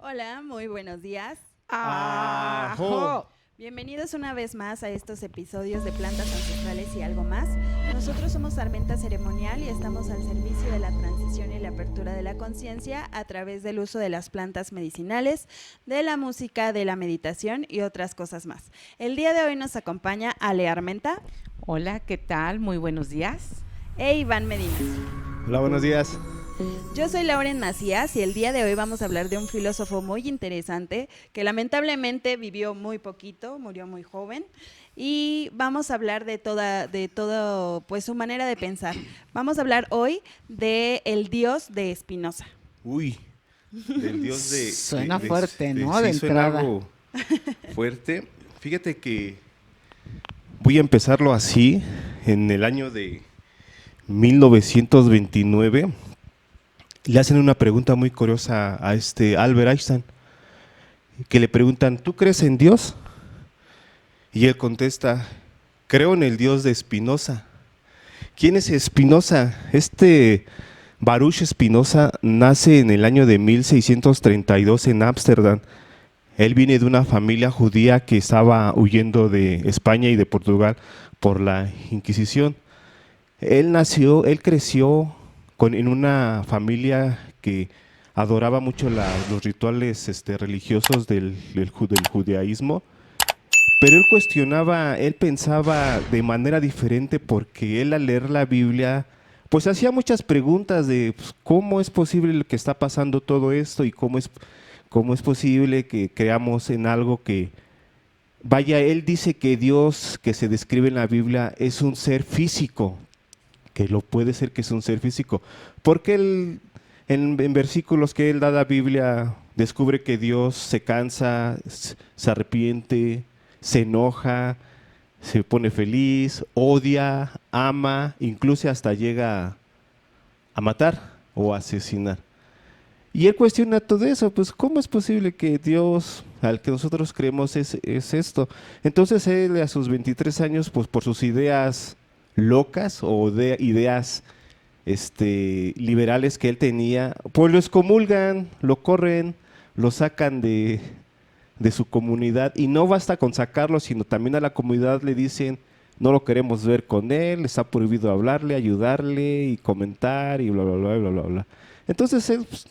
Hola, muy buenos días. ¡Ajo! Bienvenidos una vez más a estos episodios de Plantas Ancestrales y algo más. Nosotros somos Armenta Ceremonial y estamos al servicio de la transición y la apertura de la conciencia a través del uso de las plantas medicinales, de la música, de la meditación y otras cosas más. El día de hoy nos acompaña Ale Armenta. Hola, ¿qué tal? Muy buenos días. E Iván Medina. Hola, buenos días. Yo soy Lauren Macías y el día de hoy vamos a hablar de un filósofo muy interesante que lamentablemente vivió muy poquito, murió muy joven, y vamos a hablar de todo, pues su manera de pensar. Vamos a hablar hoy de el Dios de Spinoza. Uy, del Dios de... Suena fuerte, ¿no? Sí, De suena entrada. algo fuerte. Fíjate que voy a empezarlo así, en el año de 1929. Le hacen una pregunta muy curiosa a Albert Einstein, que le preguntan, ¿tú crees en Dios? Y él contesta, creo en el Dios de Spinoza. ¿Quién es Spinoza? Baruch Spinoza nace en el año de 1632 en Ámsterdam. Él viene de una familia judía que estaba huyendo de España y de Portugal por la Inquisición. Él creció en una familia que adoraba mucho los rituales religiosos del judaísmo, pero él pensaba de manera diferente porque él al leer la Biblia, pues hacía muchas preguntas de pues, cómo es posible lo que está pasando todo esto y cómo es posible que creamos en algo que, vaya, él dice que Dios que se describe en la Biblia es un ser físico, que lo puede ser que es un ser físico, porque él, en versículos que él da a la Biblia, descubre que Dios se cansa, se arrepiente, se enoja, se pone feliz, odia, ama, incluso hasta llega a matar o a asesinar. Y él cuestiona todo eso, pues ¿cómo es posible que Dios, al que nosotros creemos, es esto? Entonces él a sus 23 años, pues por sus ideas locas o de ideas liberales que él tenía, pues lo excomulgan, lo corren, lo sacan de su comunidad, y no basta con sacarlo, sino también a la comunidad le dicen, no lo queremos ver con él, está prohibido hablarle, ayudarle y comentar y bla, bla, bla, bla, bla, bla. Entonces él pues,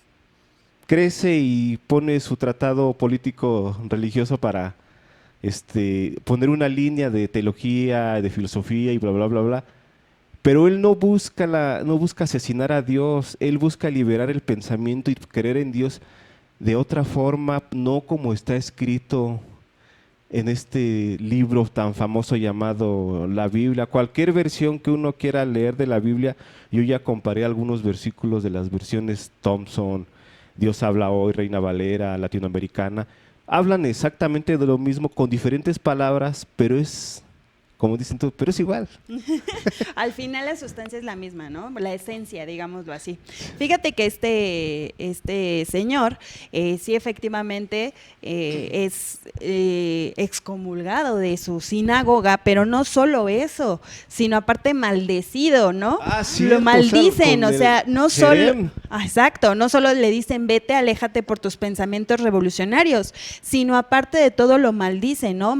crece y pone su tratado político religioso para poner una línea de teología, de filosofía y bla, bla, bla, bla. Pero él no busca asesinar a Dios, él busca liberar el pensamiento y creer en Dios de otra forma, no como está escrito en este libro tan famoso llamado la Biblia. Cualquier versión que uno quiera leer de la Biblia, yo ya comparé algunos versículos de las versiones Thompson, Dios habla hoy, Reina Valera, latinoamericana, hablan exactamente de lo mismo con diferentes palabras, pero es, como dicen todos, pero es igual. Al final la sustancia es la misma, ¿no? La esencia, digámoslo así. Fíjate que este señor sí efectivamente es excomulgado de su sinagoga, pero no solo eso, sino aparte maldecido, ¿no? Ah, sí, lo maldicen, o sea, no solo... Exacto, no solo le dicen vete, aléjate por tus pensamientos revolucionarios, sino aparte de todo lo maldicen, ¿no?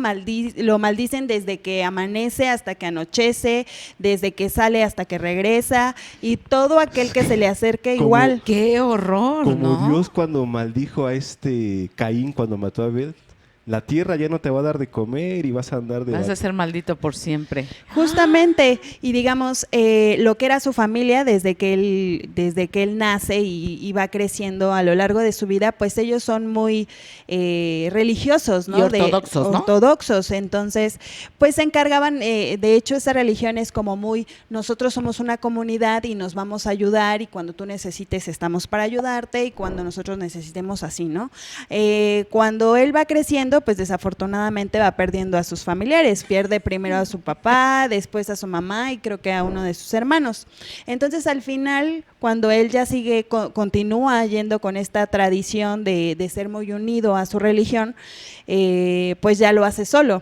Lo maldicen desde que amanece hasta que anochece, desde que sale hasta que regresa, y todo aquel que se le acerque igual. ¡Qué horror! Como ¿no? Dios cuando maldijo a Caín cuando mató a Abel. La tierra ya no te va a dar de comer y vas a andar de... Vas a ser maldito por siempre. Justamente, y digamos, lo que era su familia desde que él nace y va creciendo a lo largo de su vida, pues ellos son muy religiosos, ¿no? Y ortodoxos, ¿no? Ortodoxos, entonces, pues se encargaban, de hecho esa religión es como muy, nosotros somos una comunidad y nos vamos a ayudar y cuando tú necesites estamos para ayudarte y cuando nosotros necesitemos así, ¿no? Cuando él va creciendo, pues desafortunadamente va perdiendo a sus familiares, pierde primero a su papá, después a su mamá y creo que a uno de sus hermanos. Entonces al final, cuando él ya continúa yendo con esta tradición de ser muy unido a su religión, pues ya lo hace solo.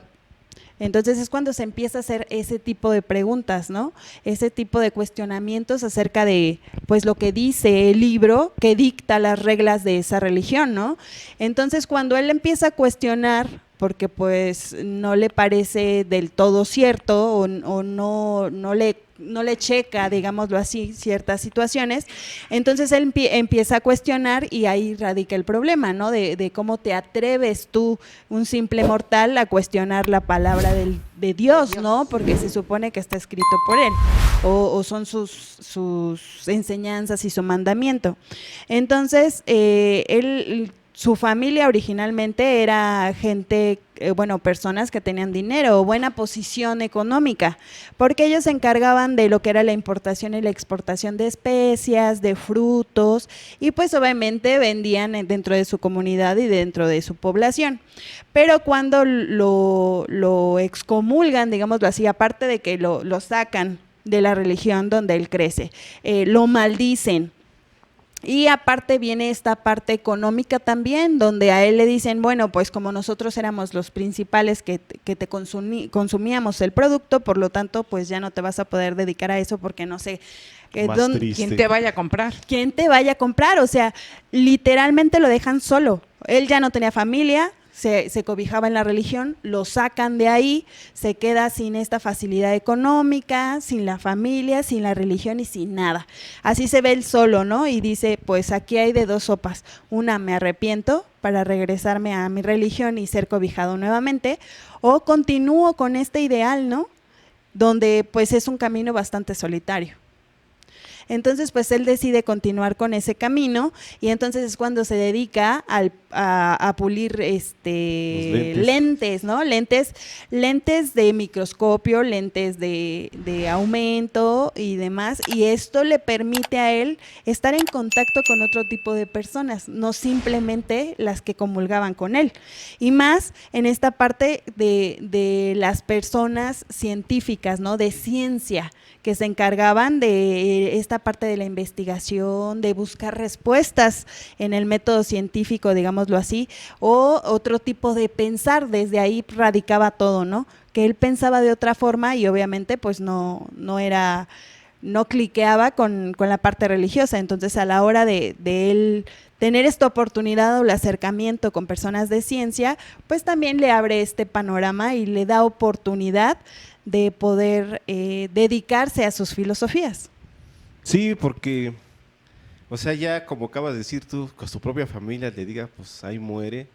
Entonces es cuando se empieza a hacer ese tipo de preguntas, ¿no? Ese tipo de cuestionamientos acerca de, pues, lo que dice el libro que dicta las reglas de esa religión, ¿no? Entonces cuando él empieza a cuestionar, porque pues no le parece del todo cierto o no le checa, digámoslo así, ciertas situaciones, entonces él empieza a cuestionar y ahí radica el problema, ¿no? De cómo te atreves tú, un simple mortal, a cuestionar la palabra de Dios, ¿no? Porque se supone que está escrito por él, o son sus enseñanzas y su mandamiento. Entonces, su familia originalmente era gente, personas que tenían dinero o buena posición económica, porque ellos se encargaban de lo que era la importación y la exportación de especias, de frutos, y pues obviamente vendían dentro de su comunidad y dentro de su población. Pero cuando lo excomulgan, digámoslo así, aparte de que lo sacan de la religión donde él crece, lo maldicen. Y aparte viene esta parte económica también, donde a él le dicen, bueno, pues como nosotros éramos los principales que te consumíamos el producto, por lo tanto, pues ya no te vas a poder dedicar a eso porque no sé quién te vaya a comprar. ¿Quién te vaya a comprar? O sea, literalmente lo dejan solo. Él ya no tenía familia, se cobijaba en la religión, lo sacan de ahí, se queda sin esta facilidad económica, sin la familia, sin la religión y sin nada. Así se ve él solo, ¿no? Y dice, pues aquí hay de dos sopas. Una, me arrepiento para regresarme a mi religión y ser cobijado nuevamente, o continúo con este ideal, ¿no? Donde pues es un camino bastante solitario. Entonces, pues él decide continuar con ese camino y entonces es cuando se dedica a pulir lentes, ¿no? Lentes de microscopio, lentes de aumento y demás, y esto le permite a él estar en contacto con otro tipo de personas, no simplemente las que comulgaban con él, y más en esta parte de las personas científicas, ¿no? De ciencia, que se encargaban de esta parte de la investigación, de buscar respuestas en el método científico, digámoslo así, o otro tipo de pensar, desde ahí radicaba todo, ¿no? Que él pensaba de otra forma y obviamente pues no cliqueaba con la parte religiosa. Entonces a la hora de él tener esta oportunidad o el acercamiento con personas de ciencia, pues también le abre este panorama y le da oportunidad de poder dedicarse a sus filosofías. Sí, porque, o sea, ya como acabas de decir tú, con tu propia familia le diga, pues ahí muere,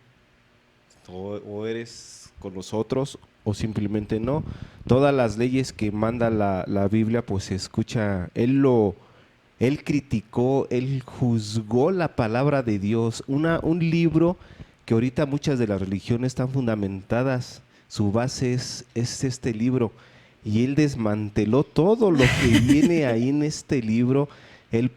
o eres con nosotros, o simplemente no. Todas las leyes que manda la Biblia, pues se escucha, él criticó, él juzgó la palabra de Dios, un libro que ahorita muchas de las religiones están fundamentadas, su base es este libro, y él desmanteló todo lo que viene ahí en este libro. Él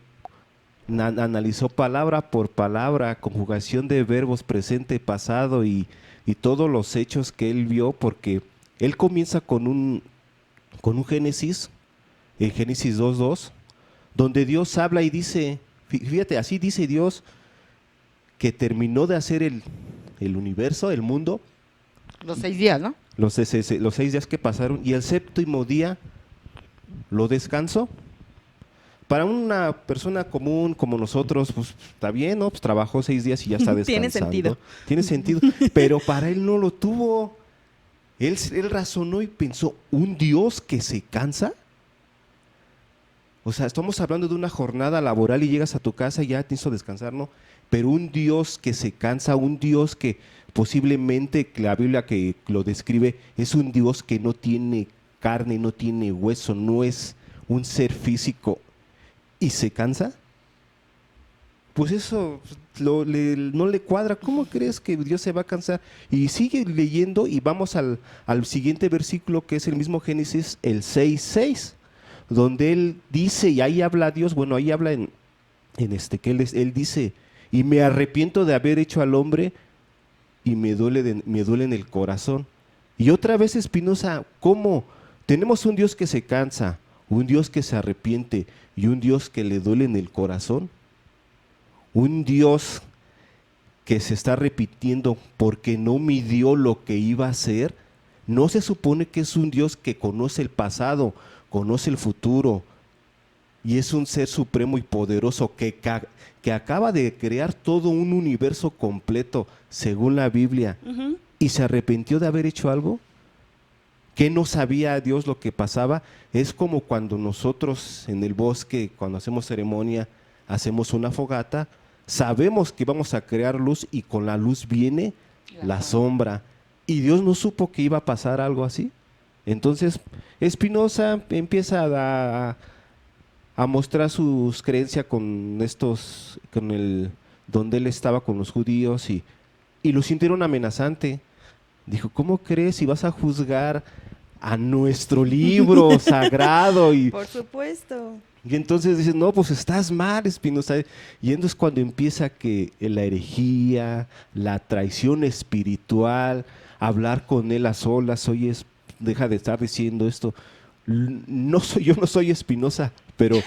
analizó palabra por palabra, conjugación de verbos presente, pasado y todos los hechos que él vio, porque él comienza con un Génesis, en Génesis 2:2, donde Dios habla y dice, fíjate, así dice Dios, que terminó de hacer el universo, el mundo. Los 6 días, ¿no? Los 6 días que pasaron, y el séptimo día lo descansó. para una persona común como nosotros, pues está bien, ¿no? Pues trabajó 6 días y ya está descansando. Tiene sentido. Pero para él no lo tuvo. Él razonó y pensó, ¿un Dios que se cansa? O sea, estamos hablando de una jornada laboral y llegas a tu casa y ya te hizo descansar, ¿no? Pero un Dios que se cansa, un Dios que posiblemente la Biblia que lo describe es un Dios que no tiene carne, no tiene hueso, no es un ser físico y se cansa. Pues eso no le cuadra. ¿Cómo crees que Dios se va a cansar? Y sigue leyendo y vamos al siguiente versículo, que es el mismo Génesis, el 6:6, donde él dice, y ahí habla Dios, bueno, ahí habla que él dice, y me arrepiento de haber hecho al hombre y me duele en el corazón. Y otra vez Spinoza, ¿cómo? Tenemos un Dios que se cansa, un Dios que se arrepiente y un Dios que le duele en el corazón. Un Dios que se está repitiendo porque no midió lo que iba a hacer. No se supone que es un Dios que conoce el pasado, conoce el futuro y es un ser supremo y poderoso que acaba de crear todo un universo completo según la Biblia. Uh-huh. ¿Y se arrepintió de haber hecho algo? ¿Qué no sabía Dios lo que pasaba? Es como cuando nosotros en el bosque, cuando hacemos ceremonia, hacemos una fogata, sabemos que vamos a crear luz y con la luz viene la sombra. ¿Y Dios no supo que iba a pasar algo así? Entonces Spinoza empieza a mostrar sus creencias donde él estaba con los judíos y lo sintieron amenazante. Dijo, ¿cómo crees si vas a juzgar a nuestro libro sagrado? Y por supuesto. Y entonces dicen, no, pues estás mal, Spinoza. Y entonces cuando empieza que la herejía, la traición espiritual, hablar con él a solas, oye, deja de estar diciendo esto. Yo no soy Spinoza, pero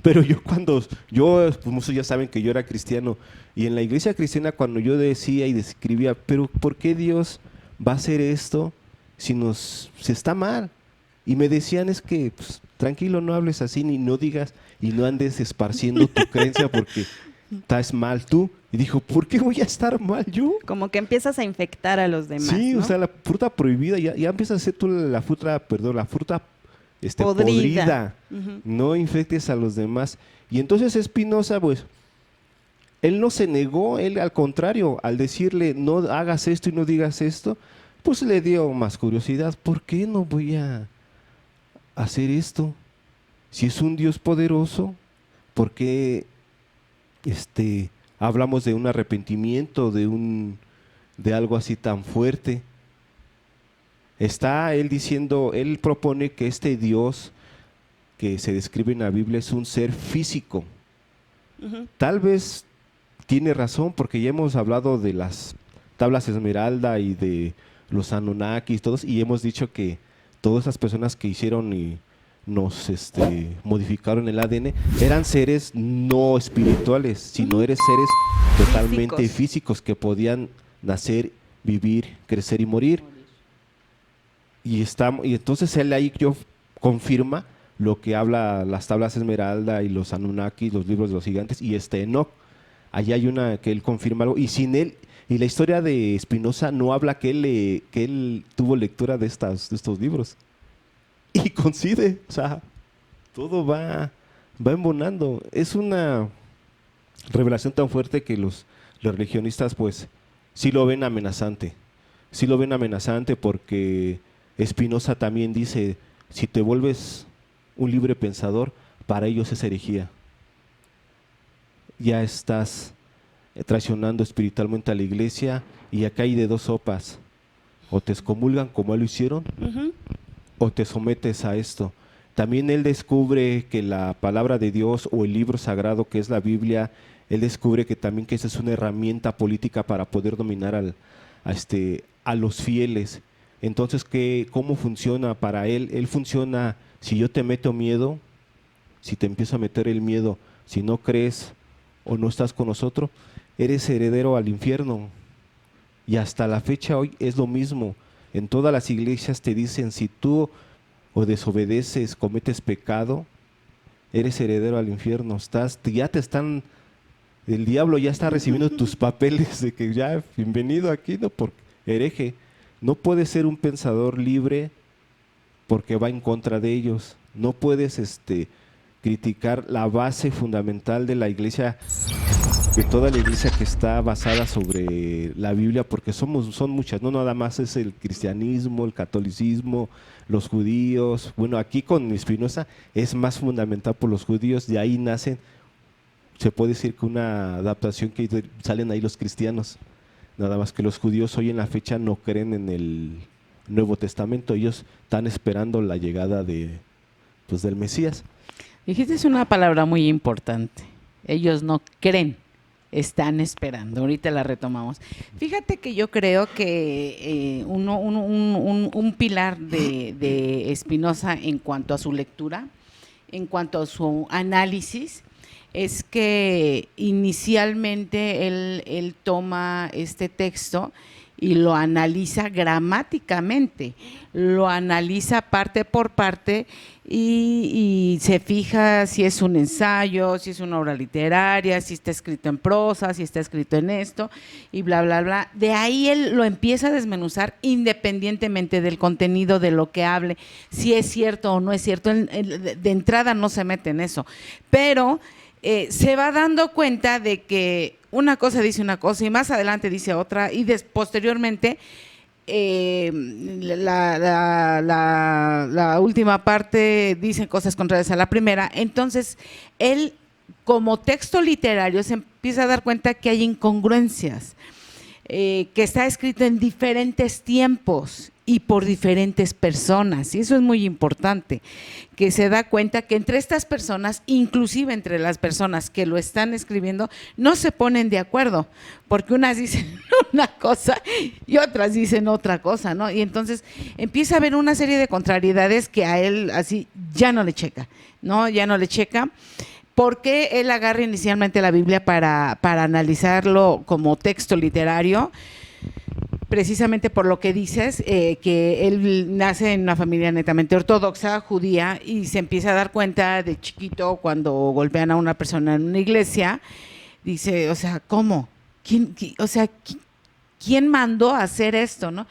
pues ya saben que yo era cristiano. Y en la iglesia cristiana cuando yo decía y describía, pero ¿por qué Dios va a hacer esto si está mal? Y me decían, es que pues, tranquilo, no hables así, ni no digas y no andes esparciendo tu creencia porque estás mal tú. Y dijo, ¿por qué voy a estar mal yo? Como que empiezas a infectar a los demás, sí, ¿no? O sea, la fruta prohibida, ya empiezas a hacer tú la fruta podrida. Uh-huh. No infectes a los demás. Y entonces Spinoza, pues, él no se negó, él al contrario, al decirle, no hagas esto y no digas esto, pues le dio más curiosidad. ¿Por qué no voy a hacer esto? Si es un Dios poderoso, ¿por qué hablamos de un arrepentimiento, de algo así tan fuerte? Está él diciendo, él propone que este Dios que se describe en la Biblia es un ser físico. Uh-huh. Tal vez tiene razón, porque ya hemos hablado de las tablas Esmeralda y de los Anunnakis, todos, y hemos dicho que todas esas personas que hicieron y nos modificaron el ADN eran seres no espirituales, sino eran seres totalmente físicos que podían nacer, vivir, crecer y morir. Y entonces él ahí confirma lo que habla las tablas Esmeralda y los Anunnakis, los libros de los gigantes y Enoch. Allí hay una que él confirma algo, y sin él, y la historia de Spinoza no habla que él tuvo lectura de estos libros. Y coincide, o sea, todo va embonando. Es una revelación tan fuerte que los religionistas, pues, sí lo ven amenazante. Sí lo ven amenazante porque Spinoza también dice, si te vuelves un libre pensador, para ellos es herejía. Ya estás traicionando espiritualmente a la iglesia, y acá hay de dos sopas: o te excomulgan como él lo hicieron, uh-huh, o te sometes a esto. También él descubre que la palabra de Dios o el libro sagrado que es la Biblia, él descubre que también que esa es una herramienta política para poder dominar a los fieles. Entonces, ¿cómo funciona para él? Él funciona, si yo te meto miedo, si te empiezo a meter el miedo, si no crees o no estás con nosotros, eres heredero al infierno. Y hasta la fecha hoy es lo mismo. En todas las iglesias te dicen, si tú o desobedeces, cometes pecado, eres heredero al infierno, el diablo ya está recibiendo tus papeles de que ya, bienvenido aquí, ¿no? Por hereje. No puedes ser un pensador libre porque va en contra de ellos. No puedes criticar la base fundamental de la iglesia, de toda la iglesia que está basada sobre la Biblia, porque son muchas, no nada más es el cristianismo, el catolicismo, los judíos. Bueno, aquí con Spinoza es más fundamental por los judíos, de ahí nacen, se puede decir que una adaptación que salen ahí los cristianos, nada más que los judíos hoy en la fecha no creen en el Nuevo Testamento, ellos están esperando la llegada del Mesías. Dijiste una palabra muy importante, ellos no creen, están esperando. Ahorita la retomamos. Fíjate que yo creo que un pilar de Spinoza en cuanto a su lectura, en cuanto a su análisis, es que inicialmente él toma este texto y lo analiza gramáticamente, lo analiza parte por parte y se fija si es un ensayo, si es una obra literaria, si está escrito en prosa, si está escrito en esto y bla, bla, bla. De ahí él lo empieza a desmenuzar independientemente del contenido de lo que hable, si es cierto o no es cierto. Él de entrada no se mete en eso, pero se va dando cuenta de que una cosa dice una cosa y más adelante dice otra y posteriormente la última parte dice cosas contrarias a la primera. Entonces él, como texto literario, se empieza a dar cuenta que hay incongruencias, que está escrito en diferentes tiempos y por diferentes personas, y eso es muy importante, que se da cuenta que entre estas personas, inclusive entre las personas que lo están escribiendo, no se ponen de acuerdo, porque unas dicen una cosa y otras dicen otra cosa, ¿no? Y entonces empieza a haber una serie de contrariedades que a él así ya no le checa, ¿no? Ya no le checa, porque él agarra inicialmente la Biblia para analizarlo como texto literario, precisamente por lo que dices, que él nace en una familia netamente ortodoxa, judía, y se empieza a dar cuenta de chiquito cuando golpean a una persona en una iglesia, dice, o sea, ¿cómo? ¿Quién mandó a hacer esto, no?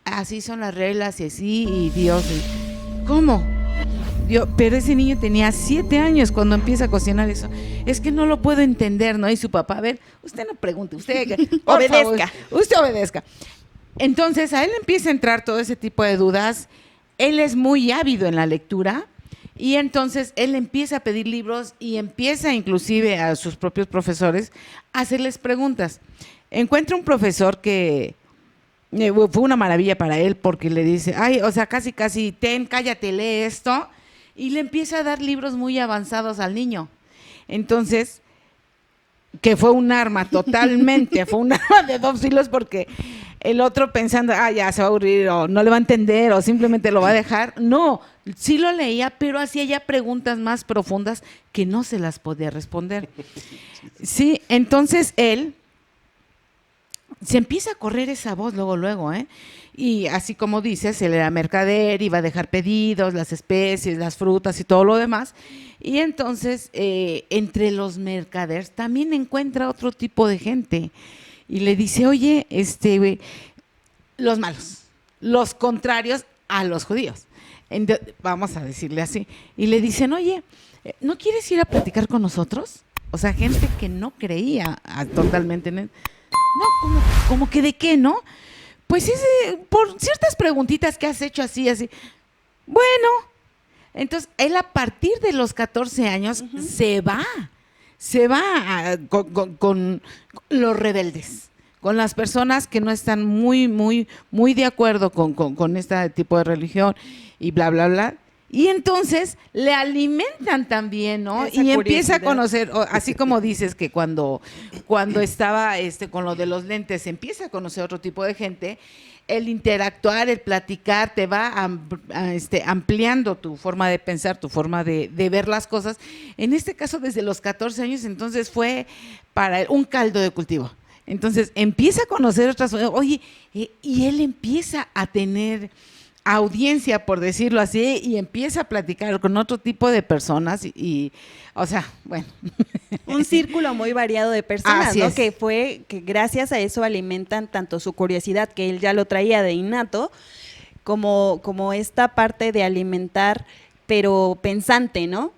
Así son las reglas y así, y Dios, ¿cómo? Pero ese niño tenía 7 años cuando empieza a cuestionar eso. Es que no lo puedo entender, ¿no? Y su papá, a ver, usted no pregunte, usted obedezca. Usted obedezca. Entonces a él empieza a entrar todo ese tipo de dudas. Él es muy ávido en la lectura y entonces él empieza a pedir libros y empieza inclusive a sus propios profesores a hacerles preguntas. Encuentra un profesor que fue una maravilla para él porque le dice, ay, o sea, casi, cállate, lee esto. Y le empieza a dar libros muy avanzados al niño. Entonces, que fue un arma totalmente, fue un arma de 2 filos porque el otro pensando, ya se va a aburrir o no le va a entender o simplemente lo va a dejar. No, sí lo leía, pero hacía ya preguntas más profundas que no se las podía responder. Sí, entonces él se empieza a correr esa voz luego, y así como dices, él era mercader, iba a dejar pedidos, las especies, las frutas y todo lo demás, y entonces entre los mercaderes también encuentra otro tipo de gente, y le dice, oye, los malos, los contrarios a los judíos, vamos a decirle así, y le dicen, oye, ¿no quieres ir a platicar con nosotros? O sea, gente que no creía totalmente en él. No, como que de qué, ¿no? Pues por ciertas preguntitas que has hecho así. Bueno, entonces él a partir de los 14 años se va con los rebeldes, con las personas que no están muy, muy, muy de acuerdo con este tipo de religión y bla, bla, bla. Y entonces le alimentan también, ¿no? Esa y empieza a curiosidad. conocer, así como dices que cuando estaba con lo de los lentes, empieza a conocer otro tipo de gente, el interactuar, el platicar, te va ampliando tu forma de pensar, tu forma de ver las cosas. En este caso, desde los 14 años, entonces fue para él un caldo de cultivo. Entonces empieza a conocer otras, oye, y él empieza a tener audiencia, por decirlo así, y empieza a platicar con otro tipo de personas o sea, bueno. Un círculo muy variado de personas, Así ¿no? es. Que gracias a eso alimentan tanto su curiosidad, que él ya lo traía de innato, como esta parte de alimentar, pero pensante, ¿no?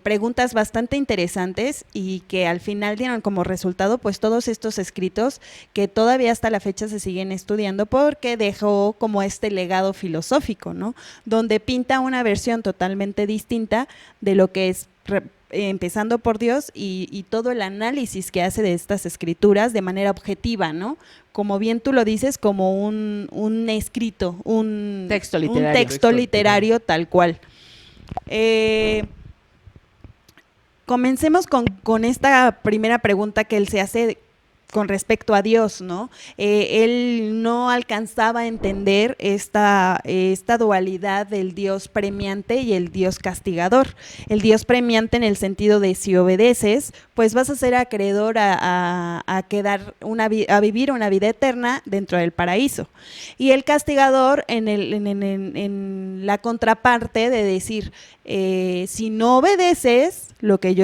Preguntas bastante interesantes y que al final dieron como resultado pues todos estos escritos que todavía hasta la fecha se siguen estudiando porque dejó como este legado filosófico, ¿no? Donde pinta una versión totalmente distinta de lo que es empezando por Dios y todo el análisis que hace de estas escrituras de manera objetiva, ¿no? Como bien tú lo dices, como un escrito, un Texto literario. un texto literario tal cual. Comencemos con esta primera pregunta que él se hace con respecto a Dios, ¿no? Él no alcanzaba a entender esta dualidad del Dios premiante y el Dios castigador. El Dios premiante en el sentido de si obedeces, pues vas a ser acreedor a vivir una vida eterna dentro del paraíso. Y el castigador en la contraparte de decir, si no obedeces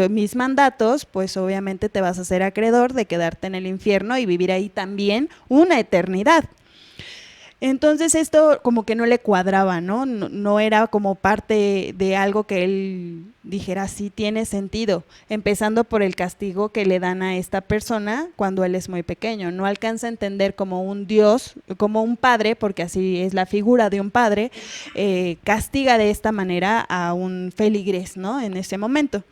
mis mandatos, pues obviamente te vas a ser acreedor de quedarte en el infierno y vivir ahí también una eternidad. Entonces esto como que no le cuadraba, ¿no? No era como parte de algo que él dijera, sí tiene sentido, empezando por el castigo que le dan a esta persona cuando él es muy pequeño. No alcanza a entender como un Dios, como un padre, porque así es la figura de un padre, castiga de esta manera a un feligrés, ¿no? En ese momento.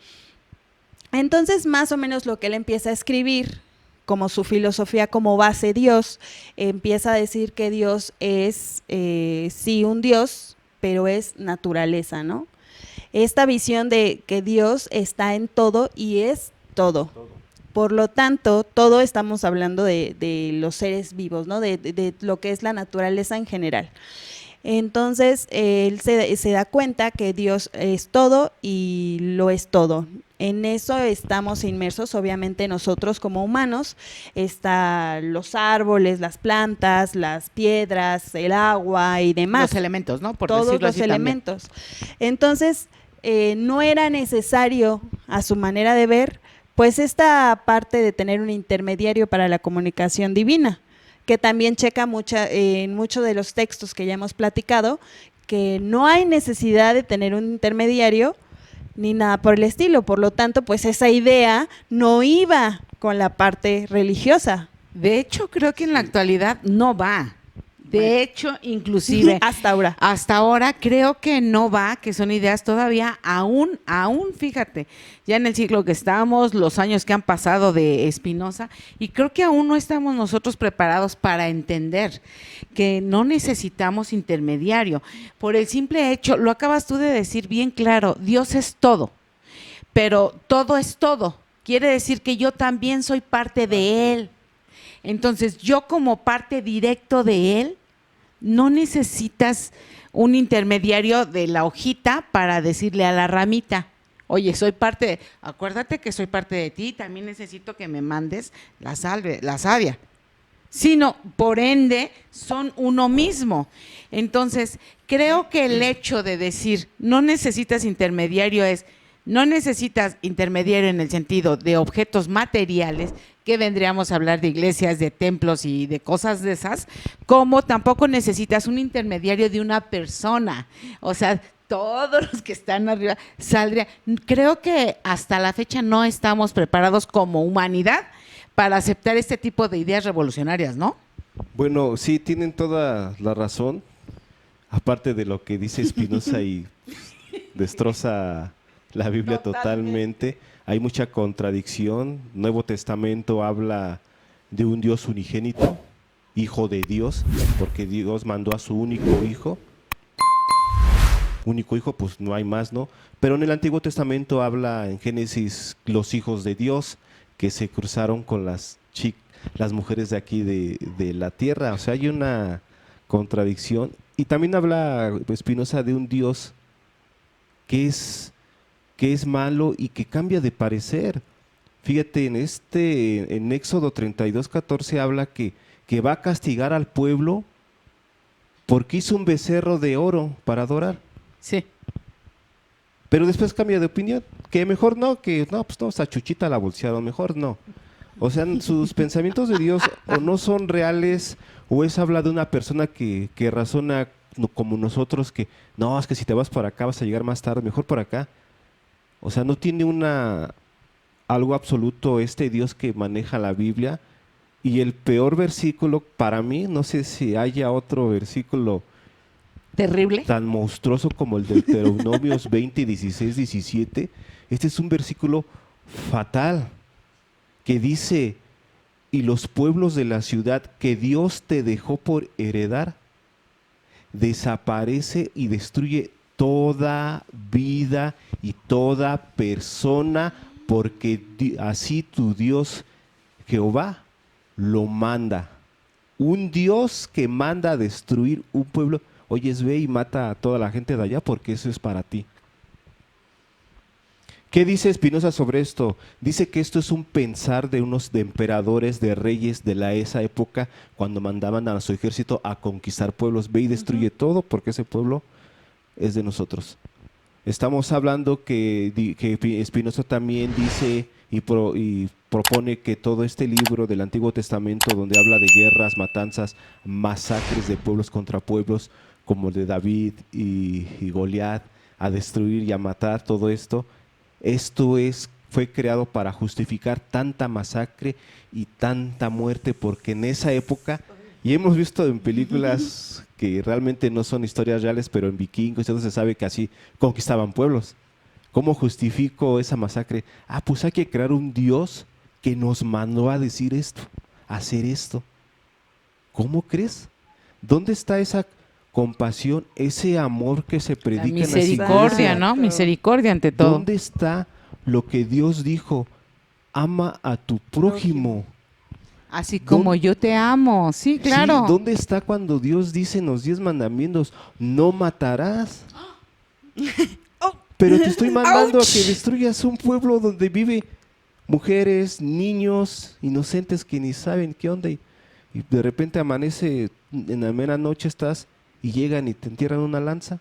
Entonces, más o menos lo que él empieza a escribir, como su filosofía como base Dios, empieza a decir que Dios es, sí, un Dios, pero es naturaleza, ¿no? Esta visión de que Dios está en todo y es todo. Por lo tanto, todo estamos hablando de los seres vivos, ¿no? De lo que es la naturaleza en general. Entonces, él se da cuenta que Dios es todo y lo es todo. En eso estamos inmersos, obviamente nosotros como humanos, están los árboles, las plantas, las piedras, el agua y demás. Los elementos, ¿no? Por todos decirlo los así elementos. Entonces, no era necesario, a su manera de ver, pues esta parte de tener un intermediario para la comunicación divina, que también checa en muchos de los textos que ya hemos platicado, que no hay necesidad de tener un intermediario ni nada por el estilo. Por lo tanto, pues esa idea no iba con la parte religiosa. De hecho, creo que en la actualidad no va. De hecho, inclusive hasta ahora creo que no va, que son ideas todavía aún, fíjate, ya en el siglo que estamos, los años que han pasado de Spinoza, y creo que aún no estamos nosotros preparados para entender que no necesitamos intermediario. Por el simple hecho, lo acabas tú de decir bien claro, Dios es todo, pero todo es todo. Quiere decir que yo también soy parte de Él. Entonces, yo como parte directo de Él, no necesitas un intermediario de la hojita para decirle a la ramita, oye, acuérdate que soy parte de ti, también necesito que me mandes la savia. Sino, por ende, son uno mismo. Entonces, creo que el hecho de decir, no necesitas intermediario no necesitas intermediario en el sentido de objetos materiales, que vendríamos a hablar de iglesias, de templos y de cosas de esas, como tampoco necesitas un intermediario de una persona. O sea, todos los que están arriba saldrían. Creo que hasta la fecha no estamos preparados como humanidad para aceptar este tipo de ideas revolucionarias, ¿no? Bueno, sí, tienen toda la razón. Aparte de lo que dice Spinoza y destroza la Biblia totalmente. Hay mucha contradicción. Nuevo Testamento habla de un Dios unigénito, hijo de Dios, porque Dios mandó a su único hijo. Único hijo, pues no hay más, ¿no? Pero en el Antiguo Testamento habla en Génesis los hijos de Dios que se cruzaron con las mujeres de aquí de la tierra. O sea, hay una contradicción. Y también habla Spinoza de un Dios que es malo y que cambia de parecer. Fíjate, en Éxodo 32:14 habla que va a castigar al pueblo porque hizo un becerro de oro para adorar. Sí. Pero después cambia de opinión, que mejor no, pues no, esa chuchita la bolsearon, mejor no. O sea, sus pensamientos de Dios o no son reales, o es habla de una persona que razona como nosotros, que no, es que si te vas por acá vas a llegar más tarde, mejor por acá. O sea, no tiene algo absoluto este Dios que maneja la Biblia. Y el peor versículo para mí, no sé si haya otro versículo Terrible. tan monstruoso como el de Deuteronomios 20, 16, 17. Este es un versículo fatal que dice: y los pueblos de la ciudad que Dios te dejó por heredar, desaparece y destruye toda vida y toda persona, porque así tu Dios Jehová lo manda. Un Dios que manda a destruir un pueblo. Oyes, ve y mata a toda la gente de allá porque eso es para ti. ¿Qué dice Spinoza sobre esto? Dice que esto es un pensar de unos emperadores, de reyes de esa época, cuando mandaban a su ejército a conquistar pueblos. Ve y destruye todo porque ese pueblo es de nosotros. Estamos hablando que Spinoza también dice y propone que todo este libro del Antiguo Testamento, donde habla de guerras, matanzas, masacres de pueblos contra pueblos, como de David y Goliat, a destruir y a matar, todo esto fue creado para justificar tanta masacre y tanta muerte, porque en esa época, y hemos visto en películas que realmente no son historias reales, pero en Vikingos y todo se sabe que así conquistaban pueblos. ¿Cómo justifico esa masacre? Pues hay que crear un Dios que nos mandó a decir esto, a hacer esto. ¿Cómo crees? ¿Dónde está esa compasión, ese amor que se predica en las iglesias? Misericordia, ¿no? Misericordia ante todo. ¿Dónde está lo que Dios dijo? Ama a tu prójimo. Así como yo te amo. Sí, claro. Sí, ¿dónde está cuando Dios dice en los 10 mandamientos, no matarás? Pero te estoy mandando a que destruyas un pueblo donde vive mujeres, niños, inocentes que ni saben qué onda. Y de repente amanece, en la mera noche estás y llegan y te entierran una lanza.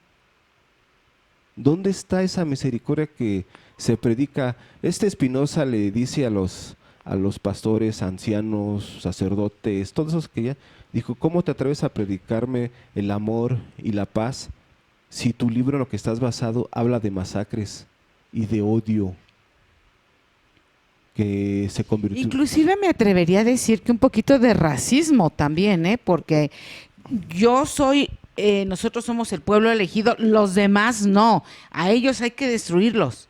¿Dónde está esa misericordia que se predica? Spinoza le dice a los pastores, ancianos, sacerdotes, todos esos que ya, dijo: ¿cómo te atreves a predicarme el amor y la paz si tu libro en lo que estás basado habla de masacres y de odio que se convirtió? Inclusive me atrevería a decir que un poquito de racismo también, porque nosotros somos el pueblo elegido, los demás no, a ellos hay que destruirlos,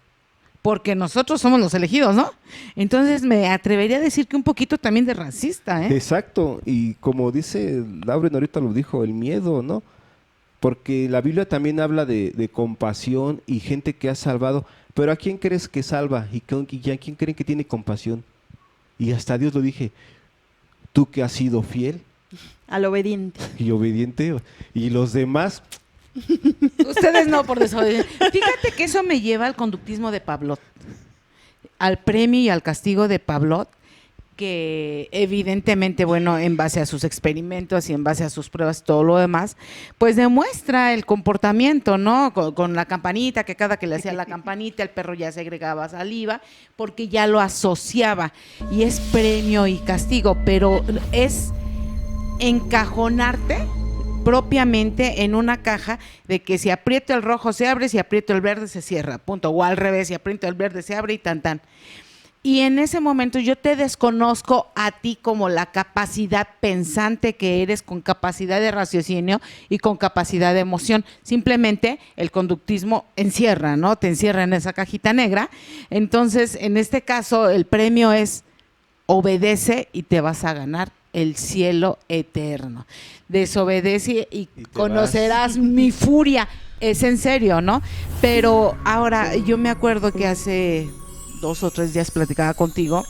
porque nosotros somos los elegidos, ¿no? Entonces me atrevería a decir que un poquito también de racista, Exacto, y como dice Lauren ahorita lo dijo, el miedo, ¿no? Porque la Biblia también habla de compasión y gente que ha salvado, pero ¿a quién crees que salva? ¿Y a quién creen que tiene compasión? Y hasta Dios lo dije: tú que has sido fiel al obediente y obediente, y los demás. Ustedes no, por desobediencia. Fíjate que eso me lleva al conductismo de Pavlov, al premio y al castigo de Pavlov, que evidentemente, bueno, en base a sus experimentos y en base a sus pruebas y todo lo demás, pues demuestra el comportamiento, ¿no? Con la campanita, que cada que le hacía la campanita, el perro ya segregaba saliva, porque ya lo asociaba, y es premio y castigo, pero es encajonarte propiamente en una caja de que si aprieto el rojo se abre, si aprieto el verde se cierra, punto, o al revés, si aprieto el verde se abre y tan. Y en ese momento yo te desconozco a ti como la capacidad pensante que eres, con capacidad de raciocinio y con capacidad de emoción. Simplemente el conductismo encierra, ¿no? Te encierra en esa cajita negra. Entonces, en este caso, el premio es: obedece y te vas a ganar el cielo eterno. Desobedece y conocerás mi furia. Es en serio, ¿no? Pero ahora, yo me acuerdo que hace 2 o 3 días platicaba contigo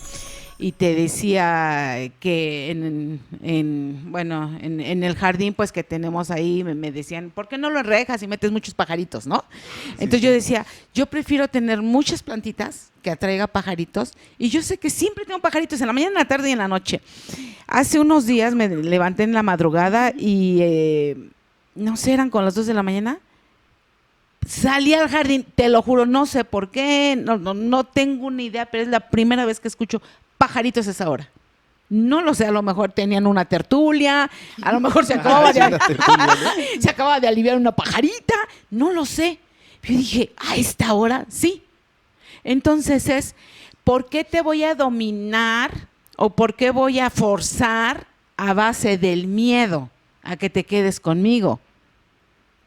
y te decía que en el jardín pues que tenemos ahí, me decían, ¿por qué no lo rejas y metes muchos pajaritos, no? Entonces yo decía, yo prefiero tener muchas plantitas que atraiga pajaritos, y yo sé que siempre tengo pajaritos en la mañana, en la tarde y en la noche. Hace unos días me levanté en la madrugada y no sé, eran con las 2 de la mañana, salí al jardín, te lo juro, no sé por qué, no tengo una idea, pero es la primera vez que escucho pajaritos a esa hora. No lo sé, a lo mejor tenían una tertulia, a lo mejor se acababa se acababa de aliviar una pajarita, no lo sé. Yo dije, ¿a esta hora? Sí. Entonces es, ¿por qué te voy a dominar o por qué voy a forzar a base del miedo a que te quedes conmigo?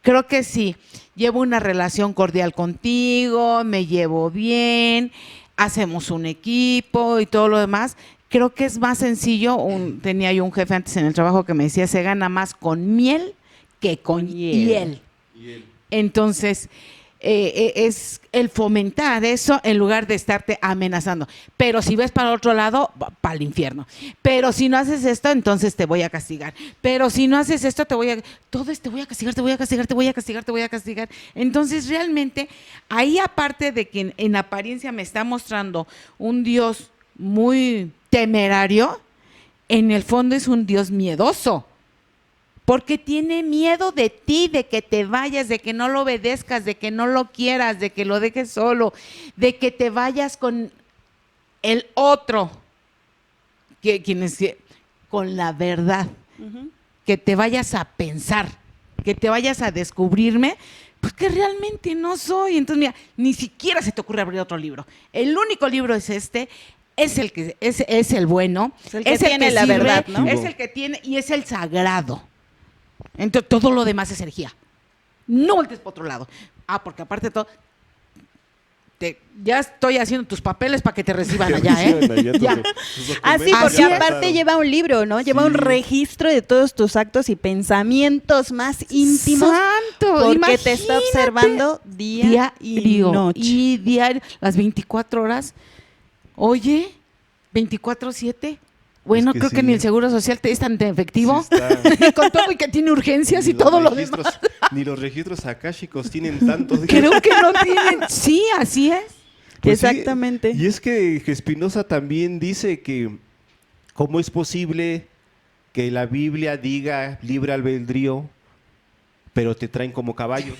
Creo que sí, llevo una relación cordial contigo, me llevo bien, hacemos un equipo y todo lo demás. Creo que es más sencillo, tenía yo un jefe antes en el trabajo que me decía, se gana más con miel que con hiel. Entonces, es el fomentar eso en lugar de estarte amenazando. Pero si ves para otro lado, para el infierno. Pero si no haces esto, entonces te voy a castigar. Pero si no haces esto, te voy a castigar, te voy a castigar, te voy a castigar, te voy a castigar. Entonces, realmente, ahí aparte de que en apariencia me está mostrando un Dios muy temerario, en el fondo es un Dios miedoso. Porque tiene miedo de ti, de que te vayas, de que no lo obedezcas, de que no lo quieras, de que lo dejes solo, de que te vayas con el otro, con la verdad, que te vayas a pensar, que te vayas a descubrirme, pues que realmente no soy. Entonces, mira, ni siquiera se te ocurre abrir otro libro. El único libro es este. Es el que es el bueno, es el que tiene la verdad, ¿no? Es el que tiene y es el sagrado. Entonces, todo lo demás es herejía. No voltees para otro lado. Porque aparte de todo, ya estoy haciendo tus papeles para que te reciban allá, ¿eh? Ya. Así, porque aparte lleva un libro, ¿no? Lleva un registro de todos tus actos y pensamientos más íntimos. ¡Santo! Porque te está observando día y noche. Y diario, las 24 horas. Oye, 24/7. Bueno, creo que ni el Seguro Social es tan efectivo. Sí, con todo y que tiene urgencias y todo lo demás. Ni los registros akáshicos tienen tanto. Creo que no tienen. Sí, así es. Pues exactamente. Sí, y es que Spinoza también dice que cómo es posible que la Biblia diga libre albedrío, pero te traen como caballo.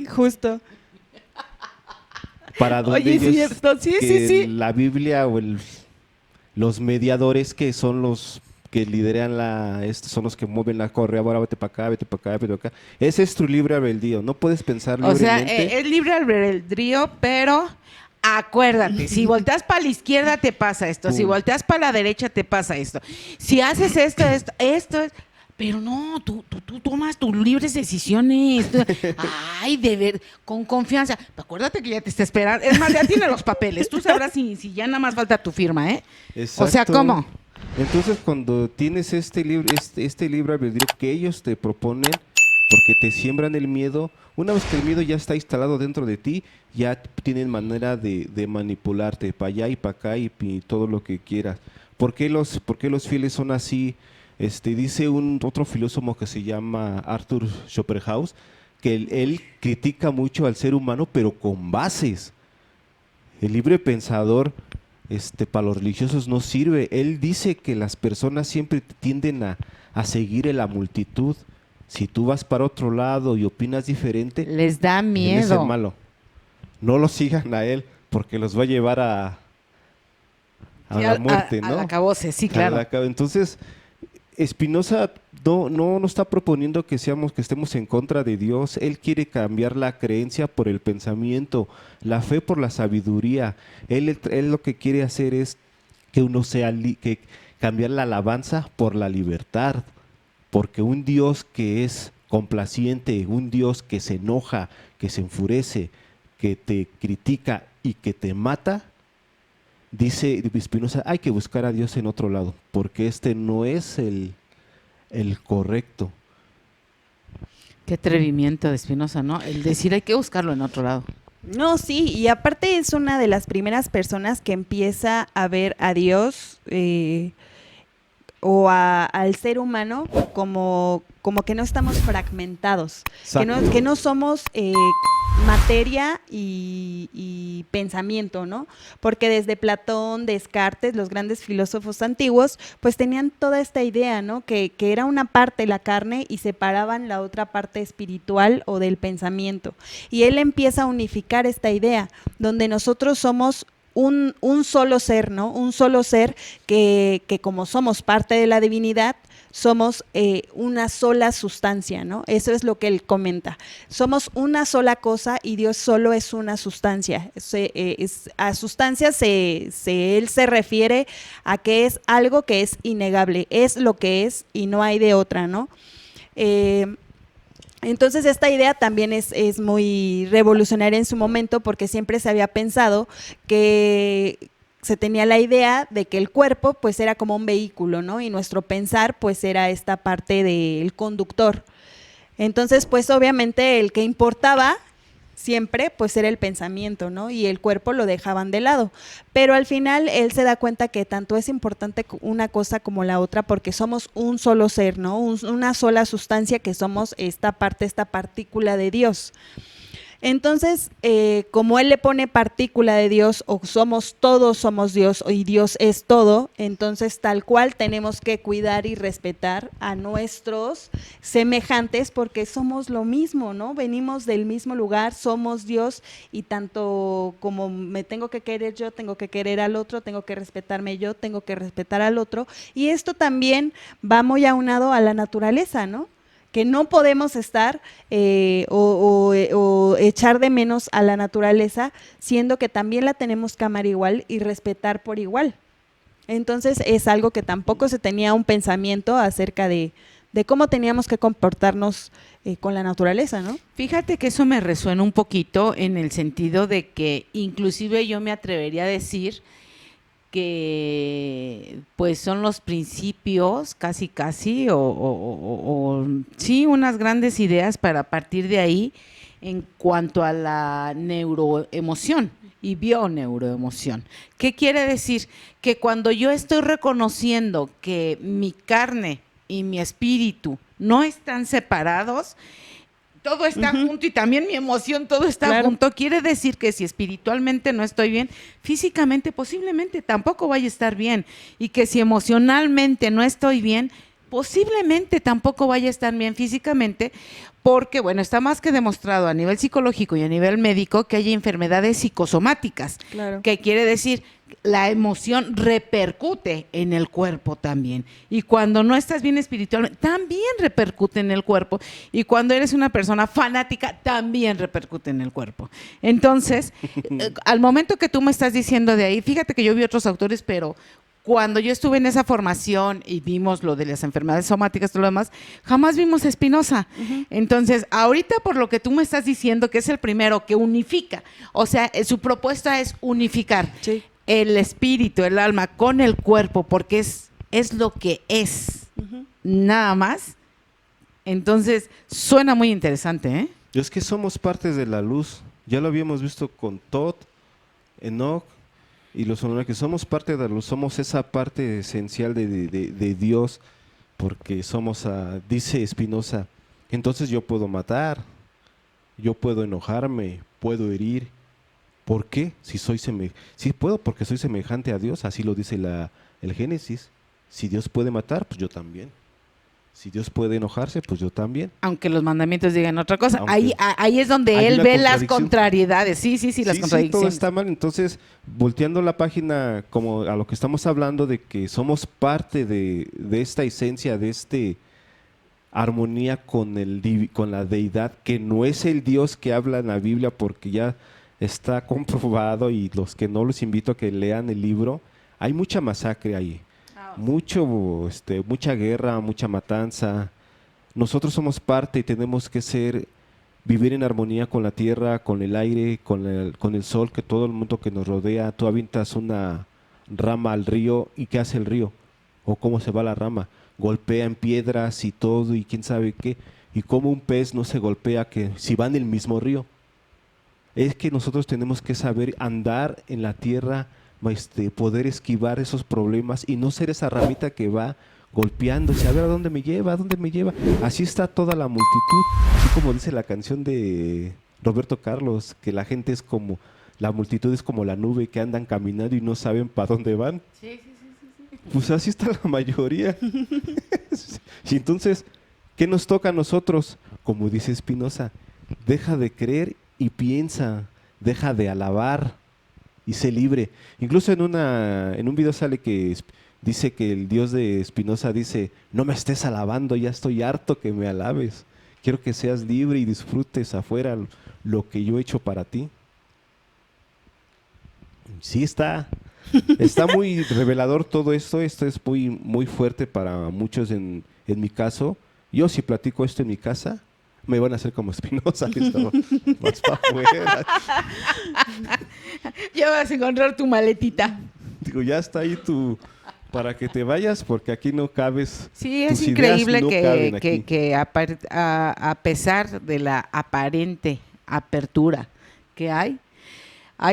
Justo. Para donde Oye, ellos, cierto, sí. La Biblia o los mediadores que son los que lideran son los que mueven la correa, ahora vete para acá, vete para acá, vete para acá. Ese es tu libre albedrío, no puedes pensar libremente. O sea, es libre albedrío, pero acuérdate, si volteas para la izquierda te pasa esto, si volteas para la derecha te pasa esto. Si haces esto es... Pero no, tú tomas tus libres decisiones. Ay, con confianza. Acuérdate que ya te está esperando. Es más, ya tiene los papeles. Tú sabrás si ya nada más falta tu firma, ¿eh? Exacto. O sea, ¿cómo? Entonces, cuando tienes este libre albedrío que ellos te proponen, porque te siembran el miedo, una vez que el miedo ya está instalado dentro de ti, ya tienen manera de manipularte para allá y para acá y todo lo que quieras. ¿Por qué los fieles son así? Dice otro filósofo que se llama Arthur Schopenhauer que él critica mucho al ser humano, pero con bases. El libre pensador para los religiosos no sirve. Él dice que las personas siempre tienden a seguir en la multitud. Si tú vas para otro lado y opinas diferente, les da miedo. Él es el malo. No lo sigan a él, porque los va a llevar a la muerte, ¿no? Al acabose, sí, claro. Entonces, Spinoza no está proponiendo que estemos en contra de Dios. Él quiere cambiar la creencia por el pensamiento, la fe por la sabiduría. Él lo que quiere hacer es que uno que cambiar la alabanza por la libertad, porque un Dios que es complaciente, un Dios que se enoja, que se enfurece, que te critica y que te mata, dice Spinoza, hay que buscar a Dios en otro lado, porque este no es el correcto. Qué atrevimiento de Spinoza, ¿no? El decir hay que buscarlo en otro lado. No, sí, y aparte es una de las primeras personas que empieza a ver a Dios al ser humano como que no estamos fragmentados, que no somos materia y pensamiento, ¿no? Porque desde Platón, Descartes, los grandes filósofos antiguos, pues tenían toda esta idea, ¿no? Que era una parte la carne y separaban la otra parte espiritual o del pensamiento. Y él empieza a unificar esta idea, donde nosotros somos un solo ser, ¿no? Un solo ser que como somos parte de la divinidad, somos una sola sustancia, ¿no? Eso es lo que él comenta. Somos una sola cosa y Dios solo es una sustancia. A sustancia él se refiere a que es algo que es innegable, es lo que es y no hay de otra, ¿no? Entonces esta idea también es muy revolucionaria en su momento, porque siempre se había pensado que se tenía la idea de que el cuerpo pues era como un vehículo, ¿no? Y nuestro pensar pues era esta parte del conductor. Entonces pues obviamente el que importaba siempre pues era el pensamiento, ¿no? Y el cuerpo lo dejaban de lado. Pero al final él se da cuenta que tanto es importante una cosa como la otra, porque somos un solo ser, ¿no? Una sola sustancia, que somos esta parte, esta partícula de Dios. Entonces, como él le pone partícula de Dios, o todos somos Dios, y Dios es todo, entonces tal cual tenemos que cuidar y respetar a nuestros semejantes, porque somos lo mismo, ¿no? Venimos del mismo lugar, somos Dios, y tanto como me tengo que querer yo, tengo que querer al otro, tengo que respetarme yo, tengo que respetar al otro, y esto también va muy aunado a la naturaleza, ¿no? Que no podemos estar o echar de menos a la naturaleza, siendo que también la tenemos que amar igual y respetar por igual. Entonces es algo que tampoco se tenía un pensamiento acerca de cómo teníamos que comportarnos con la naturaleza, ¿no? Fíjate que eso me resuena un poquito en el sentido de que inclusive yo me atrevería a decir que pues son los principios casi o sí, unas grandes ideas para partir de ahí en cuanto a la neuroemoción y bioneuroemoción. ¿Qué quiere decir? Que cuando yo estoy reconociendo que mi carne y mi espíritu no están separados, todo está junto, y también mi emoción, todo está junto. Quiere decir que si espiritualmente no estoy bien, físicamente posiblemente tampoco vaya a estar bien. Y que si emocionalmente no estoy bien, posiblemente tampoco vaya a estar bien físicamente, porque, bueno, está más que demostrado a nivel psicológico y a nivel médico que hay enfermedades psicosomáticas. Claro. Que quiere decir la emoción repercute en el cuerpo también. Y cuando no estás bien espiritualmente, también repercute en el cuerpo. Y cuando eres una persona fanática, también repercute en el cuerpo. Entonces, al momento que tú me estás diciendo de ahí, fíjate que yo vi otros autores, pero cuando yo estuve en esa formación y vimos lo de las enfermedades somáticas y todo lo demás, jamás vimos a Spinoza. Entonces, ahorita por lo que tú me estás diciendo, que es el primero que unifica, o sea, su propuesta es unificar el espíritu, el alma con el cuerpo, porque es lo que es, nada más. Entonces, suena muy interesante, ¿eh? Es que somos parte de la luz. Ya lo habíamos visto con Tot, Enoch y los honores, que somos parte de la luz, somos esa parte esencial de Dios, porque somos, dice Spinoza, entonces yo puedo matar, yo puedo enojarme, puedo herir. ¿Por qué? Sí puedo, porque soy semejante a Dios, así lo dice el Génesis. Si Dios puede matar, pues yo también. Si Dios puede enojarse, pues yo también. Aunque los mandamientos digan otra cosa. Ahí es donde él ve las contrariedades. Sí, las contradicciones. Sí, todo está mal. Entonces, volteando la página como a lo que estamos hablando, de que somos parte de esta esencia, de esta armonía con la deidad, que no es el Dios que habla en la Biblia, porque ya está comprobado, y los que no, los invito a que lean el libro. Hay mucha masacre ahí. Mucha guerra, mucha matanza. Nosotros somos parte y tenemos que vivir en armonía con la tierra, con el aire, con el sol, que todo el mundo que nos rodea. Tú avientas una rama al río, ¿y qué hace el río? ¿O cómo se va la rama? Golpea en piedras y todo, y quién sabe qué. Y cómo un pez no se golpea si va en el mismo río. Es que nosotros tenemos que saber andar en la tierra, poder esquivar esos problemas y no ser esa ramita que va golpeándose, a ver a dónde me lleva. Así está toda la multitud, así como dice la canción de Roberto Carlos, que la gente es como, la multitud es como la nube que andan caminando y no saben para dónde van. Sí. Pues así está la mayoría. Y entonces, ¿qué nos toca a nosotros? Como dice Spinoza, deja de creer y piensa, deja de alabar y sé libre. Incluso en un video sale que dice que el Dios de Spinoza dice, no me estés alabando, ya estoy harto que me alabes. Quiero que seas libre y disfrutes afuera lo que yo he hecho para ti. Sí, está muy revelador todo esto. Esto es muy, muy fuerte para muchos en mi caso. Yo si platico esto en mi casa, me van a hacer como Spinoza, que estaba más para afuera. Ya vas a encontrar tu maletita. Digo, ya está ahí para que te vayas, porque aquí no cabes. Sí, es tus ideas increíble no caben aquí. que a pesar de la aparente apertura que hay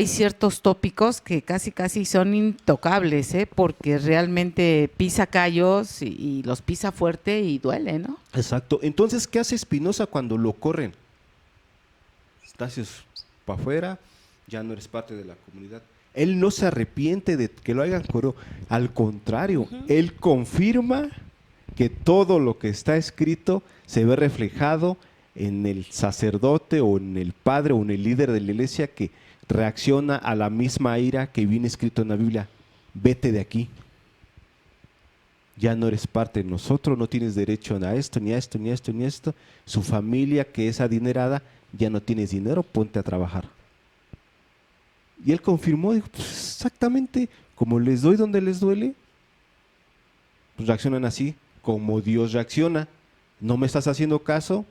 ciertos tópicos que casi son intocables, porque realmente pisa callos y los pisa fuerte y duele, ¿no? Exacto. Entonces, ¿qué hace Spinoza cuando lo corren? Estás para afuera, ya no eres parte de la comunidad. Él no se arrepiente de que lo hayan corrido. Al contrario, él confirma que todo lo que está escrito se ve reflejado en el sacerdote o en el padre o en el líder de la iglesia que reacciona a la misma ira que viene escrito en la Biblia. Vete de aquí. Ya no eres parte de nosotros, no tienes derecho a esto, ni a esto, ni a esto, ni a esto. Su familia, que es adinerada, ya no tienes dinero, ponte a trabajar. Y él confirmó, dijo, pues exactamente, como les doy donde les duele, pues reaccionan así, como Dios reacciona. No me estás haciendo caso,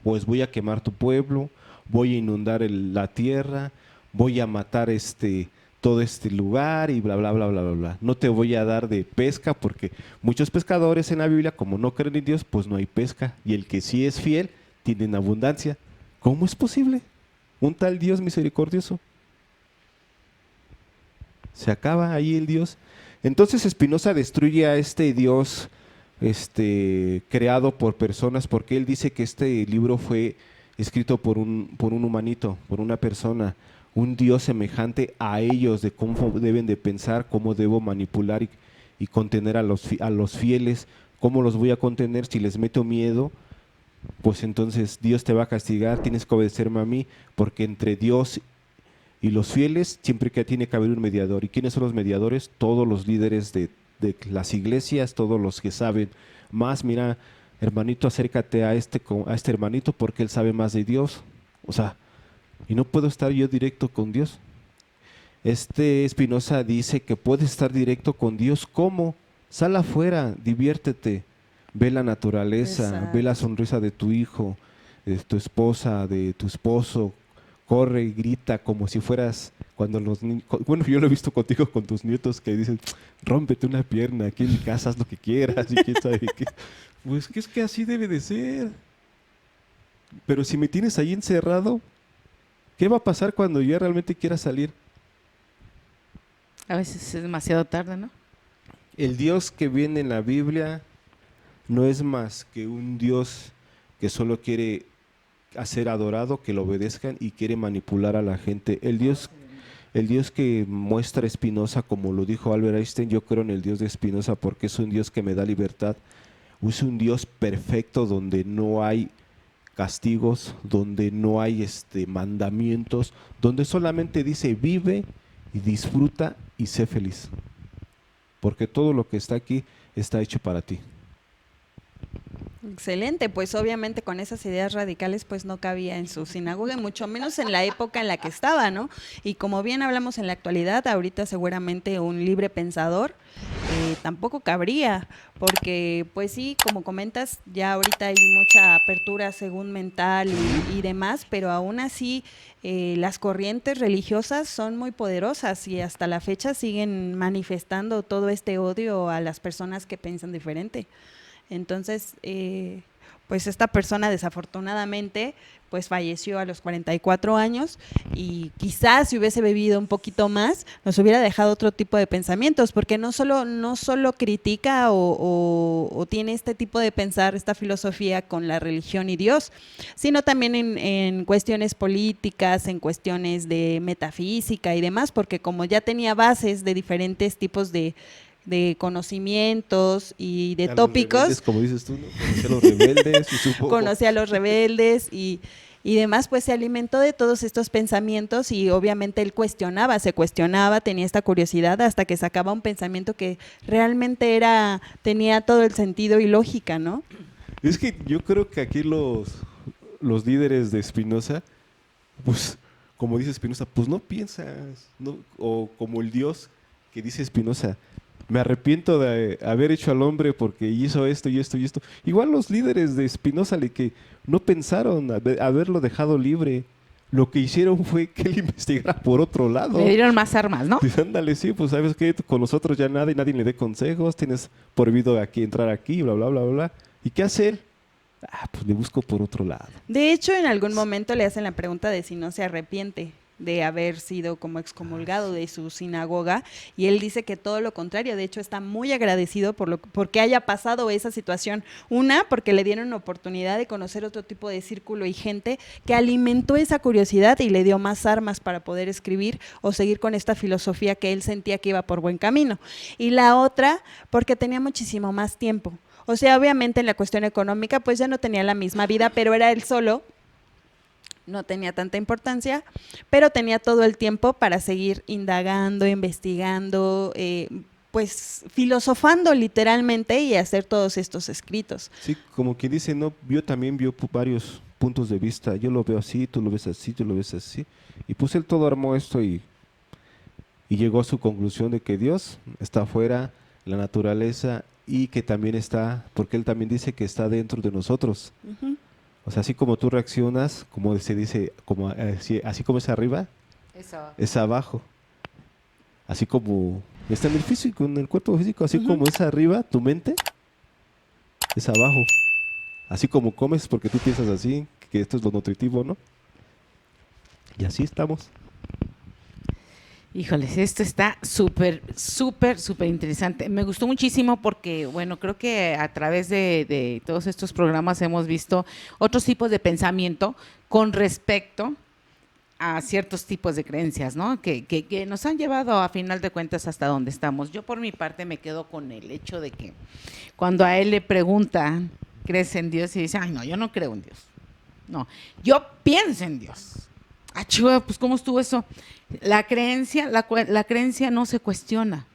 pues voy a quemar tu pueblo, voy a inundar la tierra, voy a matar todo este lugar y bla, bla, bla, bla, bla, bla. No te voy a dar de pesca porque muchos pescadores en la Biblia, como no creen en Dios, pues no hay pesca. Y el que sí es fiel, tiene en abundancia. ¿Cómo es posible? Un tal Dios misericordioso. Se acaba ahí el Dios. Entonces Spinoza destruye a este Dios creado por personas, porque él dice que este libro fue escrito por un humanito, por una persona, un Dios semejante a ellos, de cómo deben de pensar, cómo debo manipular y contener a los fieles, cómo los voy a contener si les meto miedo. Pues entonces Dios te va a castigar, tienes que obedecerme a mí, porque entre Dios y los fieles siempre tiene que haber un mediador. ¿Y quiénes son los mediadores? Todos los líderes de las iglesias, todos los que saben más. Mira, hermanito, acércate a este hermanito porque él sabe más de Dios. O sea, y no puedo estar yo directo con Dios. Spinoza dice que puedes estar directo con Dios. ¿Cómo? Sal afuera, diviértete, ve la naturaleza, Exacto. ve la sonrisa de tu hijo, de tu esposa, de tu esposo. Corre y grita como si fueras cuando los niños... Bueno, yo lo he visto contigo con tus nietos que dicen, rómpete una pierna, aquí en mi casa haz lo que quieras y quién sabe qué. Pues que es que así debe de ser. Pero si me tienes ahí encerrado, ¿qué va a pasar cuando yo realmente quiera salir? A veces es demasiado tarde, ¿no? El Dios que viene en la Biblia no es más que un Dios que solo quiere hacer adorado, que lo obedezcan y quiere manipular a la gente. El Dios que muestra Spinoza, como lo dijo Albert Einstein, yo creo en el Dios de Spinoza porque es un Dios que me da libertad. Es un Dios perfecto donde no hay castigos, donde no hay mandamientos, donde solamente dice vive y disfruta y sé feliz. Porque todo lo que está aquí está hecho para ti. Excelente, pues obviamente con esas ideas radicales pues no cabía en su sinagoga, y mucho menos en la época en la que estaba, ¿no? Y como bien hablamos en la actualidad, ahorita seguramente un libre pensador tampoco cabría, porque pues sí, como comentas, ya ahorita hay mucha apertura según mental y demás, pero aún así las corrientes religiosas son muy poderosas y hasta la fecha siguen manifestando todo este odio a las personas que piensan diferente. Entonces, pues esta persona desafortunadamente pues falleció a los 44 años y quizás si hubiese vivido un poquito más nos hubiera dejado otro tipo de pensamientos, porque no solo critica o tiene este tipo de pensar, esta filosofía con la religión y Dios, sino también en cuestiones políticas, en cuestiones de metafísica y demás, porque como ya tenía bases de diferentes tipos de conocimientos y de tópicos. Rebeldes, como dices tú, ¿no? Conocí a los rebeldes y supongo. Conocí a los rebeldes y demás, pues se alimentó de todos estos pensamientos y obviamente él se cuestionaba, tenía esta curiosidad hasta que sacaba un pensamiento que realmente tenía todo el sentido y lógica, ¿no? Es que yo creo que aquí los líderes de Spinoza, pues, como dice Spinoza, pues no piensas, ¿no? O como el Dios que dice Spinoza, me arrepiento de haber hecho al hombre porque hizo esto y esto y esto. Igual los líderes de Spinoza que no pensaron haberlo dejado libre. Lo que hicieron fue que él investigara por otro lado. Le dieron más armas, ¿no? Pues ándale, sí, pues sabes que con nosotros ya nadie le dé consejos, tienes prohibido entrar aquí, bla, bla, bla, bla. ¿Y qué hacer? Pues le busco por otro lado. De hecho, en algún momento le hacen la pregunta de si no se arrepiente de haber sido como excomulgado de su sinagoga, y él dice que todo lo contrario, de hecho está muy agradecido porque haya pasado esa situación. Una, porque le dieron oportunidad de conocer otro tipo de círculo y gente que alimentó esa curiosidad y le dio más armas para poder escribir o seguir con esta filosofía que él sentía que iba por buen camino. Y la otra, porque tenía muchísimo más tiempo. O sea, obviamente en la cuestión económica pues ya no tenía la misma vida, pero era él solo, no tenía tanta importancia, pero tenía todo el tiempo para seguir indagando, investigando, pues filosofando literalmente y hacer todos estos escritos. Sí, como quien dice, no, yo también vio varios puntos de vista, yo lo veo así, tú lo ves así, tú lo ves así, y pues él todo armó esto y llegó a su conclusión de que Dios está afuera, la naturaleza, y que también está, porque él también dice que está dentro de nosotros. Uh-huh. O sea, así como tú reaccionas, como se dice, como así como es arriba, es abajo. Así como está en el físico, en el cuerpo físico, así Uh-huh. como es arriba, tu mente es abajo. Así como comes porque tú piensas así, que esto es lo nutritivo, ¿no? Y así estamos. Híjoles, esto está súper interesante. Me gustó muchísimo porque, bueno, creo que a través de todos estos programas hemos visto otros tipos de pensamiento con respecto a ciertos tipos de creencias, ¿no? Que nos han llevado a final de cuentas hasta donde estamos. Yo por mi parte me quedo con el hecho de que cuando a él le preguntan, ¿crees en Dios? Y dice, ay, no, yo no creo en Dios. No, yo pienso en Dios. Ah, chihuahua, pues ¿cómo estuvo eso? La creencia no se cuestiona.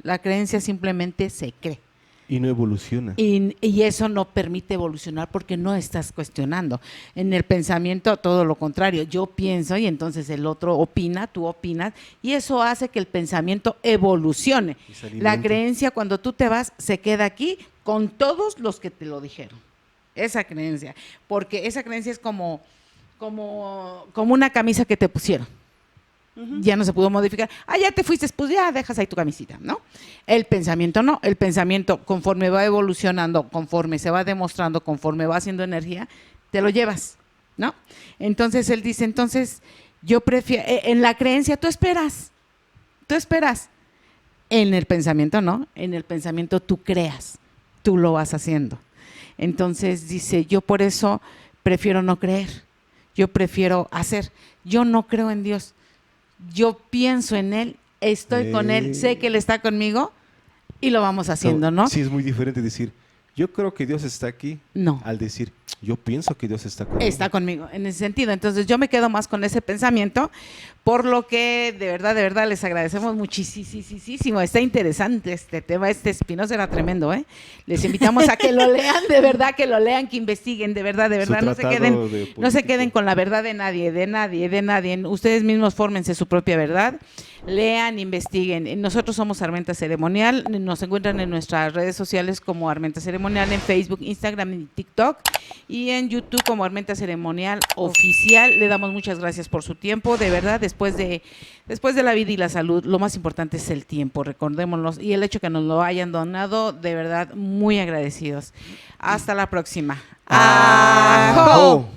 La creencia simplemente se cree. Y no evoluciona. Y eso no permite evolucionar porque no estás cuestionando. En el pensamiento, todo lo contrario. Yo pienso y entonces el otro opina, tú opinas, y eso hace que el pensamiento evolucione. La creencia, cuando tú te vas, se queda aquí con todos los que te lo dijeron. Esa creencia. Porque esa creencia es como una camisa que te pusieron. Uh-huh. Ya no se pudo modificar. Ya te fuiste, pues ya dejas ahí tu camisita, ¿no? El pensamiento no. El pensamiento, conforme va evolucionando, conforme se va demostrando, conforme va haciendo energía, te lo llevas, ¿no? Entonces él dice, yo prefiero, en la creencia tú esperas. En el pensamiento no. En el pensamiento tú creas, tú lo vas haciendo. Entonces dice, yo por eso prefiero no creer. Yo prefiero hacer. Yo no creo en Dios. Yo pienso en Él, estoy con Él, sé que Él está conmigo y lo vamos haciendo, ¿no? Sí, es muy diferente decir, yo creo que Dios está aquí, no, al decir, yo pienso que Dios está conmigo. Está conmigo, en ese sentido. Entonces yo me quedo más con ese pensamiento, por lo que de verdad les agradecemos muchísimo. Está interesante este tema, Spinoza era tremendo, ¿eh? Les invitamos a que lo lean, de verdad, que lo lean, que investiguen, de verdad, no se queden con la verdad de nadie. Ustedes mismos fórmense su propia verdad, lean, investiguen. Nosotros somos Armenta Ceremonial, nos encuentran en nuestras redes sociales como Armenta Ceremonial, en Facebook, Instagram y TikTok. y en YouTube como Armenta Ceremonial Oficial. Le damos muchas gracias por su tiempo, de verdad, después de la vida y la salud, lo más importante es el tiempo, recordémoslo, y el hecho que nos lo hayan donado, de verdad, muy agradecidos. Hasta la próxima. ¡Ajo!